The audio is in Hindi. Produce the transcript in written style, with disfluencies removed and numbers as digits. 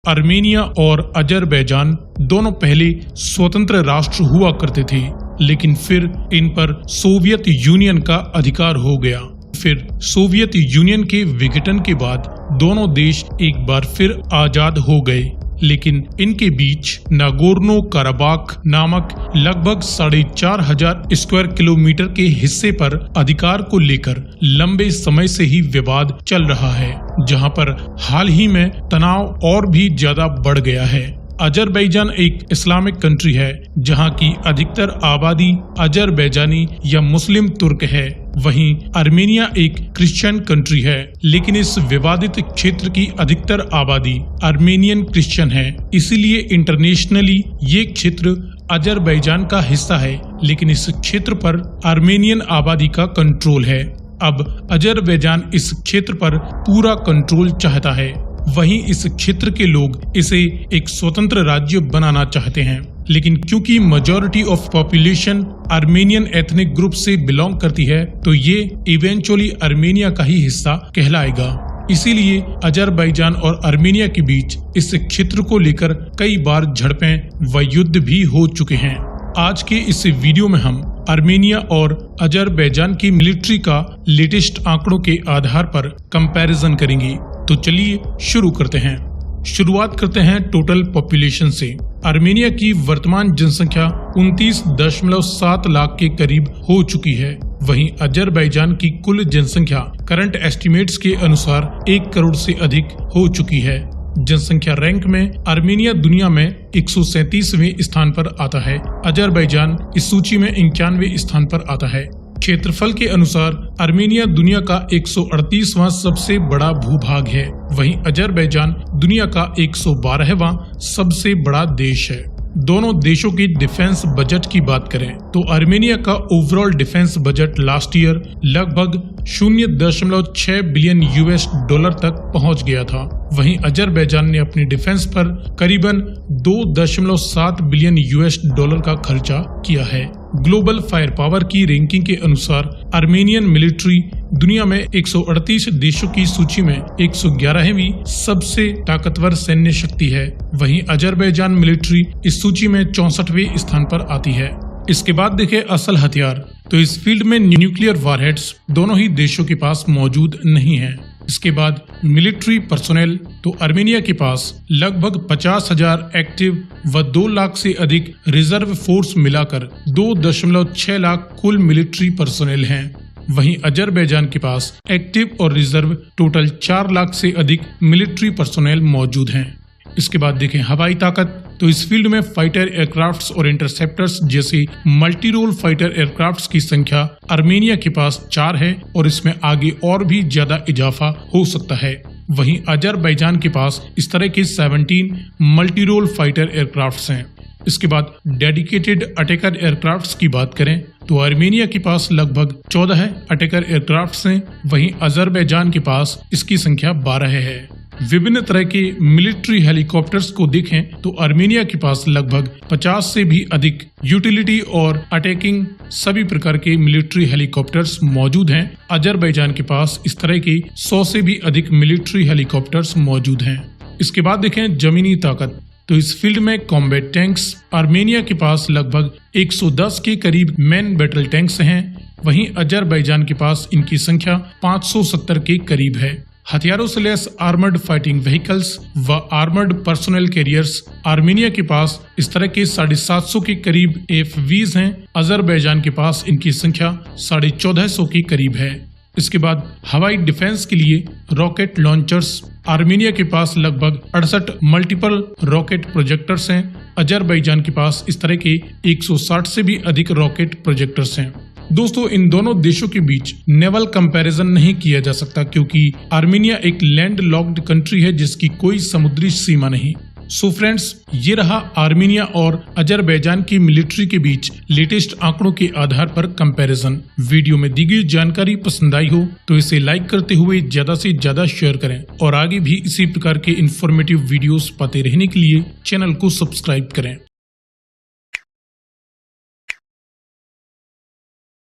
आर्मेनिया और अजरबैजान दोनों पहले स्वतंत्र राष्ट्र हुआ करते थे, लेकिन फिर इन पर सोवियत यूनियन का अधिकार हो गया। फिर सोवियत यूनियन के विघटन के बाद दोनों देश एक बार फिर आजाद हो गए, लेकिन इनके बीच नागोर्नो कराबाख नामक लगभग 4,500 स्क्वायर किलोमीटर के हिस्से पर अधिकार को लेकर लंबे समय से ही विवाद चल रहा है, जहां पर हाल ही में तनाव और भी ज्यादा बढ़ गया है। अजरबैजान एक इस्लामिक कंट्री है, जहां की अधिकतर आबादी अजरबैजानी या मुस्लिम तुर्क है। वहीं आर्मेनिया एक क्रिश्चियन कंट्री है, लेकिन इस विवादित क्षेत्र की अधिकतर आबादी आर्मेनियन क्रिश्चियन है। इसीलिए इंटरनेशनली ये क्षेत्र अजरबैजान का हिस्सा है, लेकिन इस क्षेत्र पर आर्मेनियन आबादी का कंट्रोल है। अब अजरबैजान इस क्षेत्र पर पूरा कंट्रोल चाहता है। वहीं इस क्षेत्र के लोग इसे एक स्वतंत्र राज्य बनाना चाहते हैं, लेकिन क्योंकि majority of population Armenian ethnic group से बिलोंग करती है, तो ये इवेंचुअली आर्मेनिया का ही हिस्सा कहलाएगा। इसीलिए अजरबैजान और आर्मेनिया के बीच इस क्षेत्र को लेकर कई बार झड़पें व युद्ध भी हो चुके हैं। आज के इस वीडियो में हम आर्मेनिया और अजरबैजान की मिलिट्री का लेटेस्ट आंकड़ों के आधार पर कंपैरिजन करेंगे। तो चलिए शुरू करते हैं। शुरुआत करते हैं टोटल पॉपुलेशन से। आर्मेनिया की वर्तमान जनसंख्या 29.7 लाख के करीब हो चुकी है। वहीं अजरबैजान की कुल जनसंख्या करंट एस्टिमेट्स के अनुसार 1 करोड़ से अधिक हो चुकी है। जनसंख्या रैंक में आर्मेनिया दुनिया में 137वें स्थान पर आता है। अजरबैजान इस सूची में 91वें स्थान पर आता है। क्षेत्रफल के अनुसार आर्मेनिया दुनिया का 138वां सबसे बड़ा भूभाग है। वहीं अजरबैजान दुनिया का 112वां सबसे बड़ा देश है। दोनों देशों की डिफेंस बजट की बात करें तो आर्मेनिया का overall defence budget last year लगभग 0.6 बिलियन US$ तक पहुंच गया था। वहीं अजरबैजान ने अपनी डिफेंस पर करीबन 2.7 बिलियन US$ का खर्चा किया है। ग्लोबल फायर पावर की रैंकिंग के अनुसार आर्मेनियन मिलिट्री दुनिया में 138 देशों की सूची में 111वीं सबसे ताकतवर सैन्य शक्ति है। वहीं अजरबैजान मिलिट्री इस सूची में 64वें स्थान पर आती है। इसके बाद देखें असल हथियार, तो इस फील्ड में न्यूक्लियर वारहेड्स दोनों ही देशों के पास मौजूद नहीं है। इसके बाद मिलिट्री पर्सोनेल, तो आर्मेनिया के पास लगभग 50,000 एक्टिव व 2 लाख से अधिक रिजर्व फोर्स मिलाकर 2.6 लाख कुल मिलिट्री पर्सोनेल हैं। वहीं अजरबैजान के पास एक्टिव और रिजर्व टोटल 4 लाख से अधिक मिलिट्री पर्सोनेल मौजूद हैं। इसके बाद देखें हवाई ताकत, तो इस फील्ड में फाइटर एयरक्राफ्ट्स और इंटरसेप्टर्स जैसे मल्टी रोल फाइटर एयरक्राफ्ट्स की संख्या आर्मेनिया के पास 4 है और इसमें आगे और भी ज्यादा इजाफा हो सकता है। वहीं अजरबैजान के पास इस तरह के 17 मल्टी रोल फाइटर एयरक्राफ्ट्स हैं। इसके बाद डेडिकेटेड अटैकर एयरक्राफ्ट्स की बात करें तो आर्मेनिया के पास लगभग 14 अटैकर एयरक्राफ्ट्स हैं। वहीं अजरबैजान के पास इसकी संख्या 12 है। विभिन्न तरह के मिलिट्री हेलीकॉप्टर्स को देखें तो आर्मेनिया के पास लगभग 50 से भी अधिक यूटिलिटी और अटैकिंग सभी प्रकार के मिलिट्री हेलीकॉप्टर्स मौजूद हैं। अजरबैजान के पास इस तरह के 100 से भी अधिक मिलिट्री हेलीकॉप्टर्स मौजूद हैं। इसके बाद देखें जमीनी ताकत, तो इस फील्ड में कॉम्बैट टैंक्स आर्मेनिया के पास लगभग 110 के करीब मैन बैटल टैंक्स हैं। वहीं अजरबैजान के पास इनकी संख्या 570 के करीब है। हथियारों से लैस आर्मर्ड फाइटिंग व्हीकल्स व आर्मर्ड पर्सोनल कैरियर्स आर्मेनिया के पास इस तरह के 750 के करीब AFVs हैं। अजरबैजान के पास इनकी संख्या 1450 के करीब है। इसके बाद हवाई डिफेंस के लिए रॉकेट लॉन्चर्स आर्मेनिया के पास लगभग 68 मल्टीपल रॉकेट प्रोजेक्टर्स हैं। अजरबैजान के पास इस तरह के 160 से भी अधिक रॉकेट प्रोजेक्टर्स हैं। दोस्तों, इन दोनों देशों के बीच नेवल कंपैरिजन नहीं किया जा सकता, क्योंकि आर्मेनिया एक लैंड लॉक्ड कंट्री है जिसकी कोई समुद्री सीमा नहीं। सो फ्रेंड्स, ये रहा आर्मेनिया और अजरबैजान की मिलिट्री के बीच लेटेस्ट आंकड़ों के आधार पर कंपैरिजन। वीडियो में दी गई जानकारी पसंद आई हो तो इसे लाइक करते हुए ज्यादा से ज्यादा शेयर करें और आगे भी इसी प्रकार के इंफॉर्मेटिव वीडियोस पाते रहने के लिए चैनल को सब्सक्राइब करें।